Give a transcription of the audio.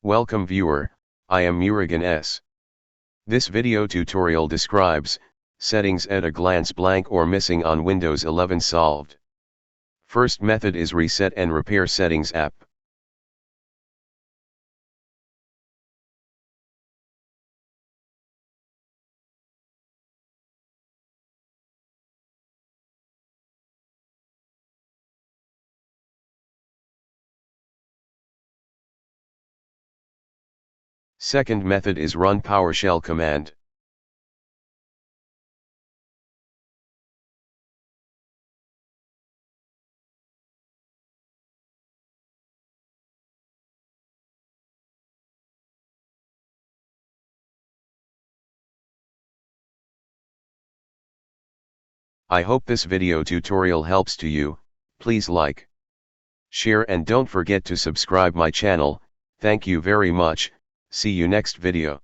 Welcome viewer, I am Murugan S. This video tutorial describes, settings at a glance blank or missing on Windows 11 solved. First method is Reset and Repair Settings app. Second method is Run PowerShell command. I hope this video tutorial helps to you. Please like, share and don't forget to subscribe my channel. Thank you very much. See you next video.